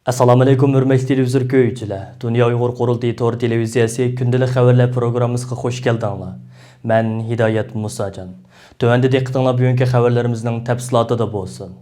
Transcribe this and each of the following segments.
Assalomu alaykum hurmatli televizor ko'ruvchilar. Dunyo Uyg'ur Qurultiyi Tor televiziyasi kundalik xabarlar programmasiga xush keldinglar. Men Hidoyat Musajon. Tövəndə diqqətinizlər bugünkü xəbərlərimizin təfsilatında bolsun.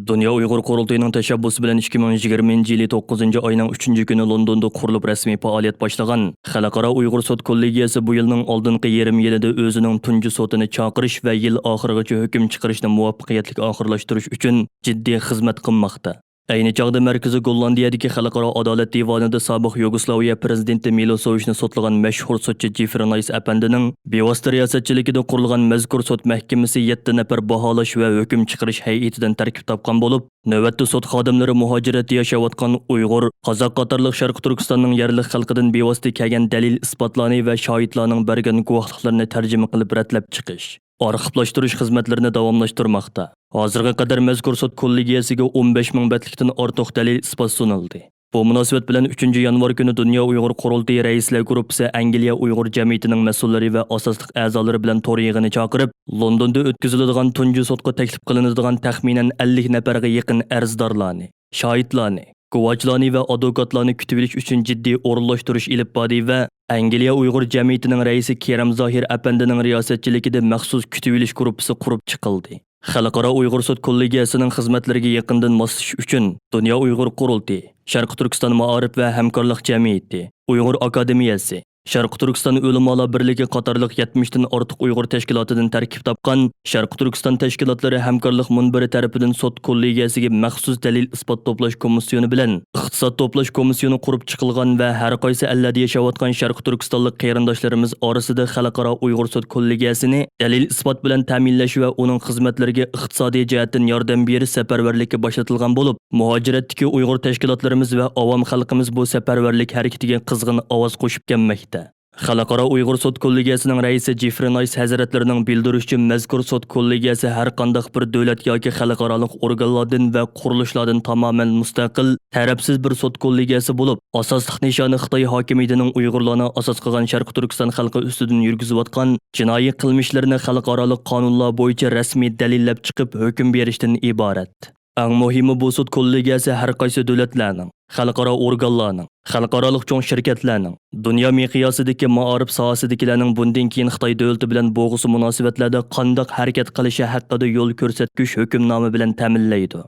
Dünya Uyghur Qurultayının təşəbbüsü bilan 2020 yılı 9 ayının 3 günü Londonda qurulub rəsmi fəaliyyət başlagan Xalqaro Uyghur Sud Kollegiyası bu yılın aldınqı yarım yılında özünün tuncu sotunu çağırış və yıl axırıgacha hökm chiqarishni muvaffaqiyatli axırlashtirish uchun jiddiy xizmat qilmoqda. Ayni chog'da Markaziy Gollandiyadagi Xalqaro adolat divonida sobiq Yugoslaviya prezidenti Milosevichni sotlagan mashhur sotchi Jeffrey Nice apandining bevosita riyosatchiligida qurilgan mazkur sud mahkamasi 7 nafar baholash va hukm chiqarish hay'atidan tarkib topgan bo'lib, navbatda sud xodimlari muhojiratda yashayotgan Uyg'ur, Qozoq qatorliq Sharq Turkistonning yerlik xalqidan bevosita kelgan dalil isbotlarni va shohidlarning bergan guvohliklarini tarjima qilib ratlab chiqish, arxivlashtirish xizmatlarini davomlashtirmoqda. Hozirga qadar mazkur sud kollegiyasiga 15 ming betlikdan ortiq dalil isbot sunildi. Bu munosabat bilan 3 yanvar kuni Dunyo Uyg'ur Qurultiyi raislar guruhi Angliya Uyg'ur jamiyatining mas'ullari va asosliq a'zolari bilan to'r yig'ini chaqirib, Londonda o'tkaziladigan tunji sudga taklif qilinadigan taxminan 50 nafarga yaqin arzdorlarni, shohidlarni, guvohlarni va advokatlarni kutib olish uchun jiddiy o'rinlashtirish ilib bordi va Angliya Uyg'ur jamiyatining raisi Kerem Zohir apandining riyosatchiligida maxsus kutib olish guruhi qurib chiqildi. Xalqaro Uyg'ur Sud Kollegiyasining xizmatlariga yaqindan moslashish uchun Dunyo Uyg'ur Qurultiyi, Sharq Turkiston Ma'arif va Hamkorlik Jamiyati, Uyg'ur Akademiyasi, Sharq Turkiston Ulamolar birligi qatorliq 70 dan ortiq Uyg'ur tashkilotidan tarkib topgan Sharq Turkiston tashkilotlari hamkorlik munbiri tarafidan sud kollegiyasiga maxsus dalil isbot to'plash komissiyoni bilan iqtisod to'plash komissiyoni qurib chiqilgan va har qaysi allarda yashayotgan Sharq Turkistonlik qarindoshlarimiz orasida Xalqaro Uyg'ur Sud kollegiyasini dalil isbot bilan ta'minlash va uning xizmatlariga iqtisodiy jihatdan yordam berish safarbarligi boshlangan bo'lib, muhojiratdagi Uyg'ur tashkilotlarimiz va avom xalqimiz bu safarbarlik harakatiga qizg'in ovoz qo'shib kelmoqda. Xalqaro Uyg'ur Sud kollegiyasining raisi Jeffrey Nice hazratlarining bildirishicha, mazkur sud kollegiyasi har qanday bir davlat yoki xalqaroliq organlardan va qurilishlardan tamoman mustaqil, tarafsiz bir sud kollegiyasi bo'lib, asosliq nishoni Xitoy hokimiyatining Uyg'urlarni asos qilgan Sharq Turkiston xalqi ustidan yurgizayotgan jinoiy qilmishlarni xalqaroliq qonunlar bo'yicha rasmiy dalillab chiqib hukm berishdan iborat. Eng muhimi, bu sud kollegiyasi har qaysi davlatlarning, xalqaro organlarning, xalqaroliq cho'ng shirkatlarning, dunyo miqyosidagi ma'arif sohasidagilarning bundan keyin Xitoy davlati bilan bo'g'usi munosabatlarda qanday harakat qilishi haqida yo'l ko'rsatgich hukmnoma bilan ta'minlaydi.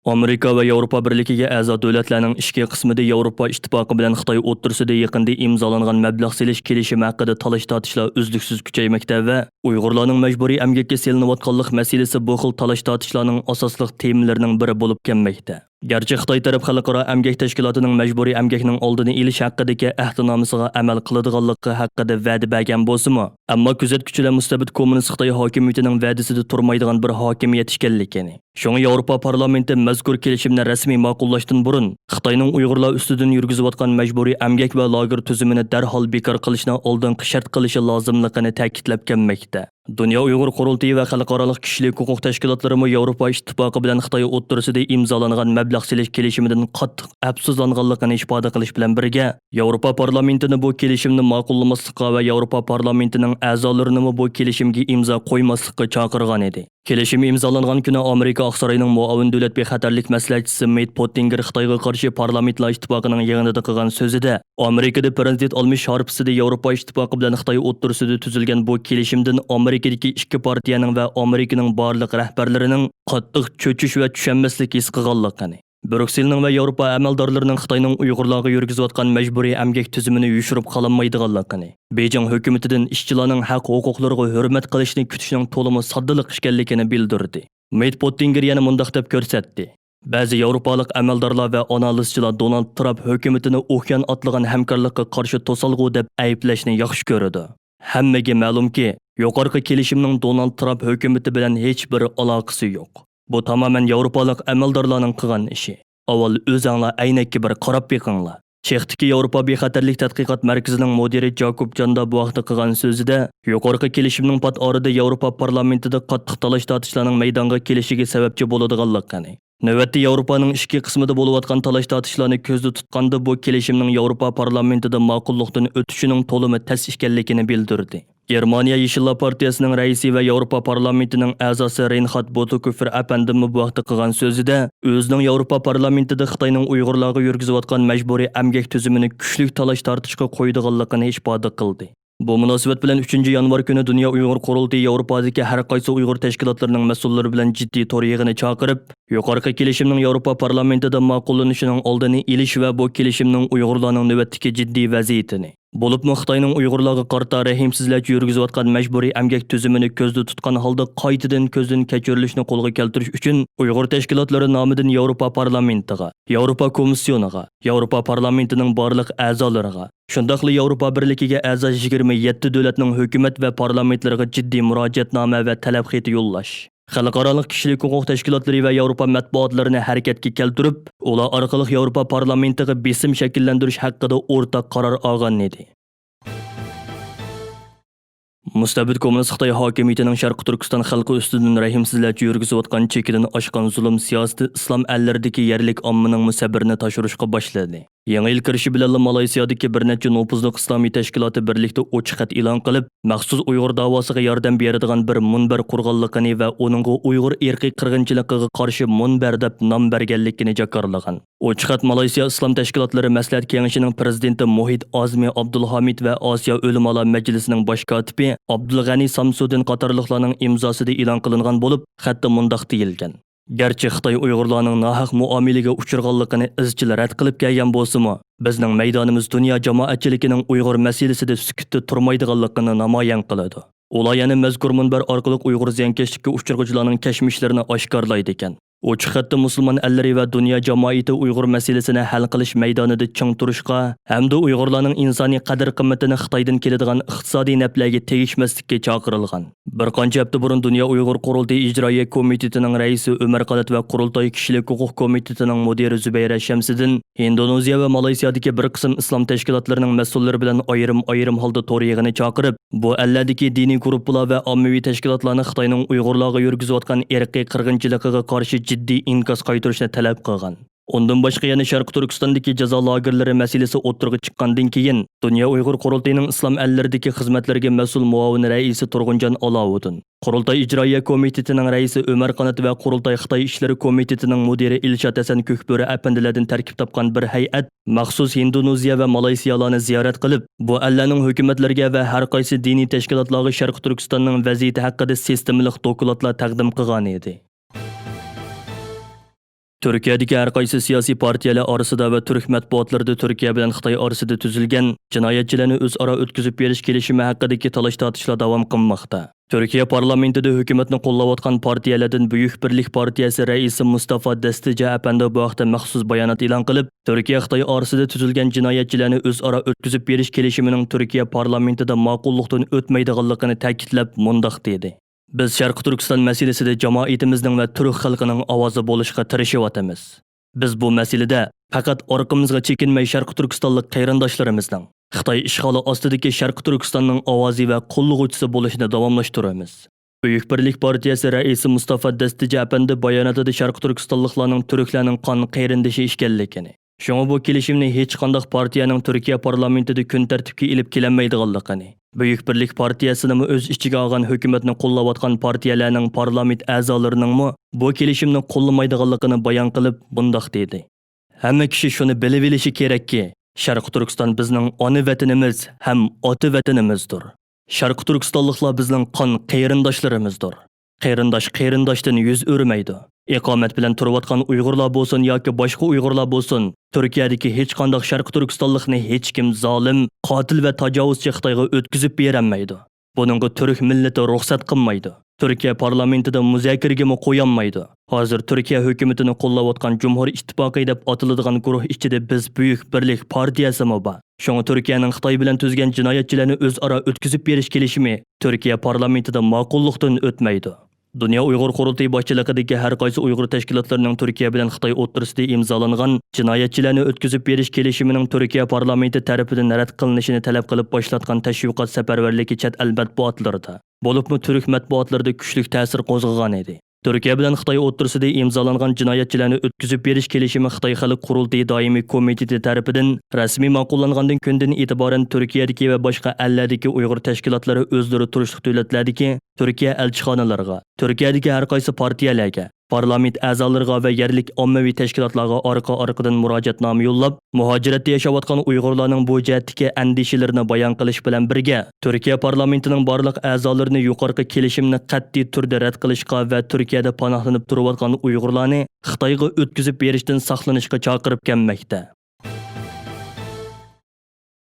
Amerika va Yevropa birligiga a'zo davlatlarning ishki qismida Yevropa ittifoqi bilan Xitoy o'rtasida yaqinda imzolangan mablag' selish kelishimi haqida talash-tortishlar uzluksiz kuchaymoqda va Uyg'urlarning majburiy emgakka selinayotganlik masalasi bu xil talash-tortishlarning asosli temalarining biri bo'lib kelmoqda. Gerçi Xitoy taraf xalqaro emgak tashkilotining majburiy emgakning oldini olish haqidagi ahdnomasiga amal qiladiganligi haqida va'da bergan bo'lsa-mu, ammo kuzatuvchilar mustabid kommunist Xitoy hokimiyatining va'dasida turmaydigan bir hokimiyat ekanligini, shunga Yevropa parlamenti mazkur kelishimni rasmiy ma'qullashdan burun Xitoyning Uyg'urlar ustidan yurgizayotgan majburiy emgak va lager tuzumini darhol bekor qilishni oldingi shart qilishi lozimligini ta'kidlab kelmoqda. Dunyo Uyg'ur Qurultiyi va xalqaroliq kishilik huquq tashkilotlari Yevropa ittifoqi bilan Xitoy o'rtasida imzolangan mablag' selish kelishimidan qattiq afsuslanganligini ifoda qilish bilan birga, Yevropa parlamentini bu kelishimni ma'qullamaslikka va Yevropa parlamentining a'zolarini bu kelishimga imzo qo'ymaslikka chaqirgan edi. Kelishim imzolangan kuni Amerika Oqsaroyining muavin davlat bexatarlik maslahatchisi Matt Pottinger Xitoyga qarshi parlamentlar ittifoqining yig'inida qilgan so'zida, Amerikada prezident olmish sharpsida Yevropa ittifoqi bilan Xitoy o'rtasida tuzilgan bu kelishimdan Amerikadagi ikki partiyaning va Amerikaning barliq rahbarlarining qattiq cho'chish va tushunmaslik his qilganligini, Brukselning va Yevropa amaldorlarining Xitoyning Uyg'urlarga yurgizayotgan majburiy emgak tuzumini yushirib qolinmaydiganligini, Beijing hukumatidan ishchilarning haq-huquqlariga hurmat qilishni kutishning to'liq soddalik ekanligini bildirdi. Matt Pottinger yana mundaq deb ko'rsatdi. Ba'zi Yevropalik amaldorlar va analizchilar Donald Trump hukumatini o'xyan otlagan hamkorlikka qarshi to'salg'u deb ayblashni yaxshi ko'radi. Hammaga ma'lumki, yuqorqi kelishimning Donald Trump hukumati bilan hech bir aloqasi yo'q. Bu tamamen Yevropalik amaldorlarning qilgan ishi. Avval o'zinglar aynakka bir qarab beqinglar. Chexdagi Yevropa bexatarlik tadqiqot markazining mudiri Jakob Janda bu vaqtda qilgan so'zida, yuqorqi kelishimning pat orada Yevropa parlamentida qattiq talash-tortishlarning maydonga kelishiga sababchi bo'ladiganligini, navbatda Yevropaning ishki qismida bo'layotgan talash-tortishlarni ko'zda tutganda bu kelishimning Yevropa parlamentida ma'qullikdan o'tishining to'limi tas ekanligini bildirdi. Germaniya Yeşillar Partiyasining raisi va Yevropa parlamentining a'zosi Reinhard Bütikofer apandimi bu vaqtda qilgan so'zida o'zining Yevropa parlamentida Xitoyning Uyg'urlarga yurgizayotgan majburiy emgak tuzumini kuchli talash tortishga qo'ydiganligini ifoda qildi. Bu munosabat bilan 3 yanvar kuni Dunyo Uyg'ur qurultiyi Yevropadagi har qaysi Uyg'ur tashkilotlarining mas'ullari bilan jiddiy to'r yig'ini chaqirib, yuqorqi kelishimning Yevropa parlamentida ma'qullanishining oldini olish va bu kelishimning Uyg'urlarning navbatdagi jiddiy vaziyatini bo'libmi Xitoyning Uyg'urlarga qarta rahimsizlarcha yurgizayotgan majburiy emgak tuzumini ko'zda tutgan holda qaytadan ko'zdan kechirilishni qo'lga keltirish uchun Uyg'ur tashkilotlari nomidan Yevropa parlamentiga, Yevropa komissiyoniga, Yevropa parlamentining barliq a'zolariga, shundaqli Yevropa birligiga a'zo 27 davlatning hukumat va parlamentlariga jiddiy murojaatnoma va talab xati yo'llash, xalqaro kishilik huquq tashkilotlari va Yevropa matbuotlarini harakatga keltirib, ular orqali Yevropa parlamentiga besim shakllantirish haqida o'rtaq qaror olgan edi. Mustabid kommunist Xitoy hokimiyatining Sharq Turkiston xalqi ustidan rahimsizlarcha yurgizayotgan chekidan oshgan zulm siyosati islom allaridagi yerlik ommaning musabbirini tashirishga boshladi. Yangi yil kirishi bilan Malayziyadagi bir necha nopuzliq islomiy tashkiloti birlikda ochiq xat e'lon qilib, maxsus Uyg'ur davosiga yordam beradigan bir munbar qurganligini va uningga Uyg'ur irqiy qirg'inchiligiga qarshi munbar deb nom berganligini jakarlagan. Ochiq xat Malayziya Islom tashkilotlari maslahat kengashining prezidenti Muhit Azmi Abdulhamid va Osiyo Ulamolar majlisining bosh kotibi Abdulg'ani Samsudin qatorliqlarning imzosida e'lon qilingan bo'lib, xatda mundaq deyilgan: Gerçi Xitoy Uyg'urlarning nohaq muomalaga uchirganligini izchil rad qilib kelgan bo'lsa-mu, bizning maydonimiz dunyo jamoatchiligining Uyg'ur masalasida sukutda turmaydiganligini namoyon qiladi. Ular yana mazkur munbar orqali Uyg'ur ziyonkashlikka uchirguvchilarning kashmishlarini oshkorlaydi ekan. Ochiq xatda musulmon allari va dunyo jamoati Uyg'ur masalasini hal qilish maydonida ching turishga hamda Uyg'urlarning insoniy qadr-qimmatini Xitoydan keladigan iqtisodiy naflarga tegishmaslikka chaqirilgan. Bir qancha hafta burun Dunyo Uyg'ur qurultiyi ijroiya komitetining raisi Umar Qalat va qurultoy kishilik huquq komitetining mudiri Zubayra Shamsiddin Indoneziya va Malayziyadagi bir qism islom tashkilotlarining mas'ullari bilan ayrim holda to'r yig'ini chaqirib, bu alladagi diniy guruhlar va ommaviy tashkilotlarni Xitoyning Uyg'urlarga yurgizayotgan irqiy qirg'inchiligiga qarshi jiddiy inkos qaytarishni talab qilgan. Ondan boshqa yana Sharq Turkistondagi jazo lagerlari masalasi o'tirg'i chiqqandan keyin Dunyo Uyg'ur qurultiyining islom allaridagi xizmatlarga mas'ul muavin raisi Turg'unjon Olovuddin, Qurultoy ijroiya komitetining raisi Umar Qanat va Qurultoy Xitoy ishlari komitetining mudiri Ilshod Hasan Ko'kburi apandilardan tarkib topgan bir hay'at maxsus Indoneziya va Malayziyalarni ziyorat qilib, bu allaning hukumatlarga va har qaysi diniy tashkilotlarga Sharq Turkistonning vaziyati haqida sistemli dokladlar taqdim qilgan edi. Turkiyadagi har qaysi siyosiy partiyalar orasida va turk matbuotlarida Turkiya bilan Xitoy orasida tuzilgan jinoyatchilarni o'zaro o'tkazib berish kelishimi haqidagi talash-tortishlar davom qilmoqda. Turkiya parlamentida hukumatni qo'llayotgan partiyalardan Buyuk Birlik partiyasi raisi Mustafa Dastija apandi bu vaqtda maxsus bayonot e'lon qilib, Turkiya Xitoy orasida tuzilgan jinoyatchilarni o'zaro o'tkazib berish kelishimining Turkiya parlamentida ma'qullikdan o'tmaydiganligini ta'kidlab mundaq dedi: Biz Sharq Turkiston masalasida jamoatimizning va turk xalqining ovozi bo'lishga tirishyapmiz. Biz bu masalada faqat orqamizga chekinmay Sharq Turkistonlik qarindoshlarimizning Xitoy ishg'oli ostidagi Sharq Turkistonning ovozi va qo'llovchisi bo'lishini davomlashtiramiz. Buyuk Birlik partiyasi raisi Mustafa Dastija apandi bayonotida Sharq Turkistonliklarning turklarning qon qarindoshi ekanligini, shunga bu kelishimni hech qanday partiyaning Turkiya parlamentida kun tartibga ilib kelinmaydiganligini, Buyuk Birlik partiyasini o'z ichiga olgan hukumatni qo'llayotgan partiyalarning parlament a'zolarining bu kelishimni qo'llamaydiganligini bayon qilib bundoq dedi: Hamma kishi shuni bilib olishi kerakki, Sharq Turkiston bizning ona vatanimiz ham ota vatanimizdir. Sharq Turkistonliklar bizning qon qarindoshlarimizdir. Qarindoshdan yuz o'rmaydi. Iqomat bilan turayotgan Uyg'urlar bo'lsin yoki boshqa Uyg'urlar bo'lsin, Turkiyadagi hech qanday Sharq Turkistonlikni hech kim zolim, qotil va tajovuzchi Xitoyga o'tkazib berolmaydi. Buningga turk millati ruxsat qilmaydi. Turkiya parlamentida muzokaraga qo'yolmaydi. Hozir Turkiya hukumatini qo'llayotgan Cumhur Ittifoqi deb atiladigan guruh ichida biz Buyuk Birlik partiyasi bor. Shunga Turkiyaning Xitoy bilan tuzgan jinoyatchilarni o'zaro o'tkazib berish kelishimi Turkiya parlamentida ma'qullikdan o'tmaydi. Dunyo Uyg'ur qurultiyi boshchiligidagi har qaysi Uyg'ur tashkilotlarining Turkiya bilan Xitoy o'rtasida imzolangan jinoyatchilarni o'tkazib berish kelishimining Turkiya parlamenti tarafidan rad qilinishini talab qilib boshlatgan tashviqot safarbarligi chet el matbuotlarida, bo'libmi turk matbuotlarida kuchli ta'sir qo'zg'agan edi. Türkiye bilan Xitoy o'rtasida imzolangan jinoyatchilarni o'tkazib berish kelishimi Xitoy Xalq Qurultiyi doimiy komiteti tarafidan rasmiy ma'qullangandan kundan e'tiboran Turkiyadagi va boshqa ellardagi Uyg'ur tashkilotlari o'zlari turishliq davlatlardagi Turkiya elchixonalariga, Turkiyadagi har qaysi partiyalarga, parlament a'zolariga va yerlik ommaviy tashkilotlarga orqa-orqadan murojaatnoma yo'llab, muhojiratda yashayotgan Uyg'urlarning bu jihatdagi andishalarini bayon qilish bilan birga, Turkiya parlamentining barliq a'zolarini yuqorqi kelishimni qat'iy turda rad qilishga va Turkiyada panohlanib turayotgan Uyg'urlarni Xitoyga o'tkazib berishdan saqlanishga chaqirib kelmoqda.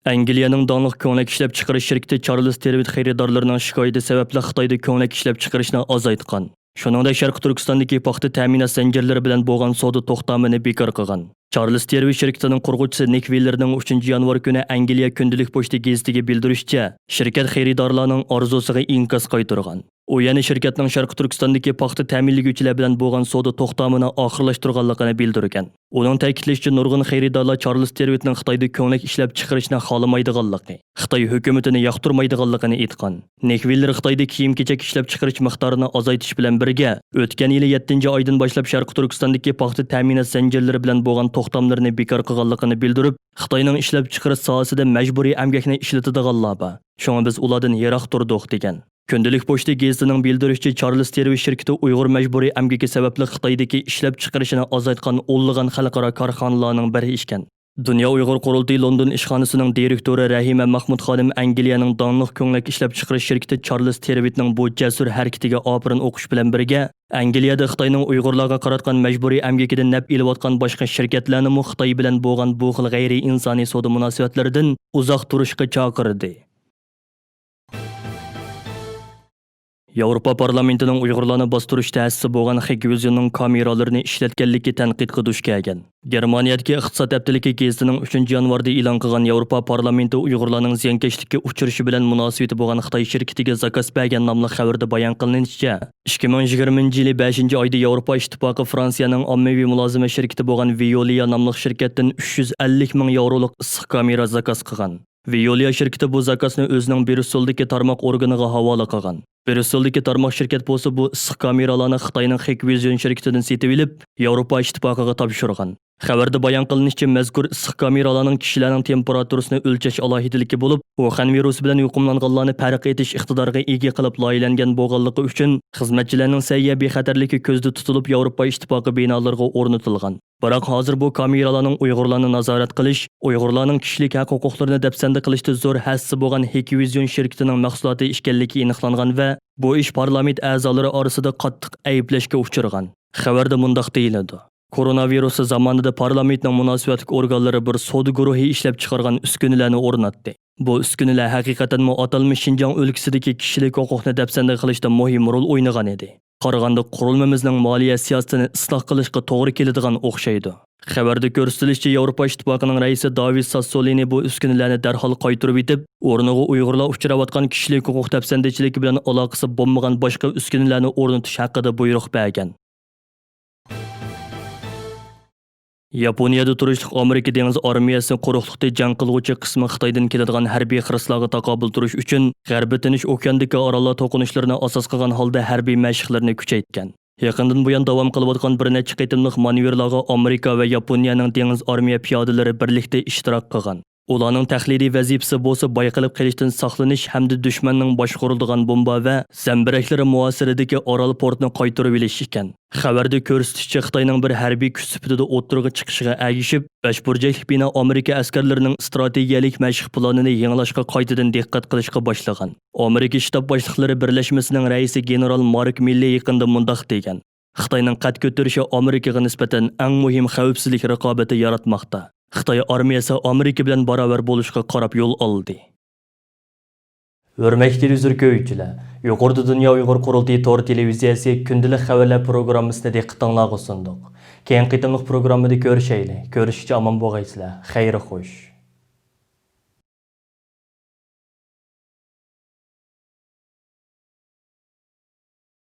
Angliyaning donliq ko'ylak ishlab chiqarish shirkati Charles Tervit xaridorlarining shikoyati sababli Xitoyda ko'ylak ishlab chiqarishni azaytgan. Shuningdek, Sharq Turkistondagi paxta ta'minot zanjirlari bilan bo'lgan savdo to'xtamini bekor qilgan. Charles Tervit shirkatining qurg'uvchisi Nick Wheelerning 3 yanvar kuni Angliya kundalik pochta gazetiga bildirishicha, shirkat xaridorlarning orzusiga inkos qaytargan. U yana shirkatning Sharq Turkistondagi paxta ta'minlovchilar bilan bo'lgan savdo to'xtamini oxirlashtirganligini bildirgan. Uning ta'kidlashicha, nurg'un xaridorlar Charles Tervitning Xitoyda ko'ylak ishlab chiqarishni xohlamaydiganligi, Xitoy hukumatini yoqtirmaydiganligini aytgan. Nick Wheeler Xitoyda kiyim-kechak ishlab chiqarish miqdorini azaytish bilan birga, o'tgan yil 7-oydan boshlab Sharq Turkistondagi paxta ta'minot zanjirlari bilan bo'lgan to'xtamlarni bekor qilganligini bildirib, Xitoyning ishlab chiqarish sohasida majburiy emgakni ishlatadiganlar bor. Shunga biz ulardan yiroq turdik degan. Kundalik pochta gazetining bildirishicha, Charles Tervit shirkati Uyg'ur majburiy emgaki sababli Xitoydagi ishlab chiqarishini azaytgan o'nlagan xalqaro korxonalarning biri ishkan. Dunyo Uyg'ur Qurultiyi London ishxonasining direktori Rahima Mahmud xonim Angliyaning donliq ko'ylak ishlab chiqarish shirkati Charles Tervitning bu jasur harakatiga opirin o'qish bilan birga, Angliyada Xitoyning Uyg'urlarga qaratgan majburiy emgakidan naf elayotgan boshqa shirkatlarni Xitoy bilan bo'lgan bu xil g'ayri insoniy savdo munosabatlaridan uzoq turishga chaqirdi. Yevropa parlamentining Uyg'urlarni bostirish ta'sisi bo'lgan Hikvizyonning kameralarini ishlatganligi tanqidga duch kelgan. Germaniyadagi iqtisod haftaligi gazetining 3 yanvarda e'lon qilgan Yevropa parlamenti Uyg'urlarning ziyonkashlikka uchrashi bilan munosabati bo'lgan Xitoy shirkatiga zakaz bergan nomli xabarda bayon qilinishicha, 2020 yili 5-oyda Yevropa ittifoqi Fransiyaning ommaviy mulozima shirkati bo'lgan Veolia nomli shirkatdan 350 ming yevroluk issiq kamera zakaz qilgan. Veolia shirkati bu zakasni o'zining Brusseldagi tarmoq organiga havola qilgan. Brusseldagi tarmoq shirkat bo'lsa bu issiq kameralarni Xitoyning Hikvision shirkatidan setib olib, Yevropa ittifoqiga topshirgan. Xabarda bayon qilinishicha, mazkur issiq kameralarning kishilarning temperaturasini o'lchash alohidaligi bo'lib, Wuhan virusi bilan yuqumlanganlarni farq etish iqtidoriga ega qilib loyihalangan bo'lganligi uchun xizmatchilarning sayya bexatarligi ko'zda tutilib Yevropa ittifoqi binolariga o'rnatilgan. Biroq hozir bu kameralarning Uyg'urlarni nazorat qilish, Uyg'urlarning kishilik haq-huquqlarini dafsanda qilishda zo'r hassi bo'lgan Hikvision shirkatining mahsuloti ishkanligi aniqlangan va bu ish parlament a'zolari orasida qattiq ayblashga uchragan. Xabarda mundaq deyiladi: Koronavirusi zamonida parlamentning munosabatli organlari bir savdo guruhi ishlab chiqargan uskunalarni o'rnatdi. Bu uskunalar haqiqatan atalmish Xinjiang o'lkasidagi kishilik huquqni dafsanda qilishda muhim rol o'ynagan edi. Qaraganda qurilmamizning moliya siyosatini isloh qilishga to'g'ri keladigan o'xshaydi. Xabarda ko'rsatilishicha, Yevropa ittifoqining raisi David Sassolini bu uskunalarni darhol qaytarib etib, o'rniga Uyg'urlar uchrayotgan kishilik huquq dafsandachiligi bilan aloqasi bo'lmagan boshqa uskunalarni o'rnatish haqida buyruq bergan. Yaponiyada turishliq Amerika dengiz armiyasi quruqlikda jang qiluvchi qismi Xitoydan keladigan harbiy xiroslarga taqobil turish uchun G'arbiy Tinch okeandagi orollar to'qinishlarini asos qilgan holda harbiy mashqlarni kuchaytgan. Yaqindan buyon davom qilayotgan bir necha qitimliq manevrlarga Amerika va Yaponiyaning dengiz armiya piyodalari birlikda ishtirok qilgan. Ularning tahliliy vazifasi bo'lsa bayqilib qilishdan saqlanish hamda dushmanning boshqariladigan bomba va zambiraklari muosiridagi Orol portini qaytarib olish ekan. Xabarda ko'rsatishicha, Xitoyning bir harbiy kuch sifatida o'tirg'i chiqishiga ergishib, 5 burchakli bino Amerika askarlarining strategiyalik mashq planini yanglashga qaytadan diqqat qilishga boshlagan. Amerika shtab boshliqlari birlashmasining raisi general Mark Milley yaqinda mundaq degan: Xitoyning qad ko'tarishi Amerikaga nisbatan eng muhim xavfsizlik raqobati yaratmoqda. Xitoy armiyasi Amerika bilan barobar bo'lishga qarab yo'l oldi. Hurmatli televizor ko'ruvchilar, yuqorida Dunyo Uyg'ur Qurultiyi to'r televiziyasi kundalik xabarlar programmasini diqqatingizga sundiq. Keyingi qitimliq programmada ko'rishaylik. Ko'rishishga omon bo'lgaysizlar. Xayr xo'sh.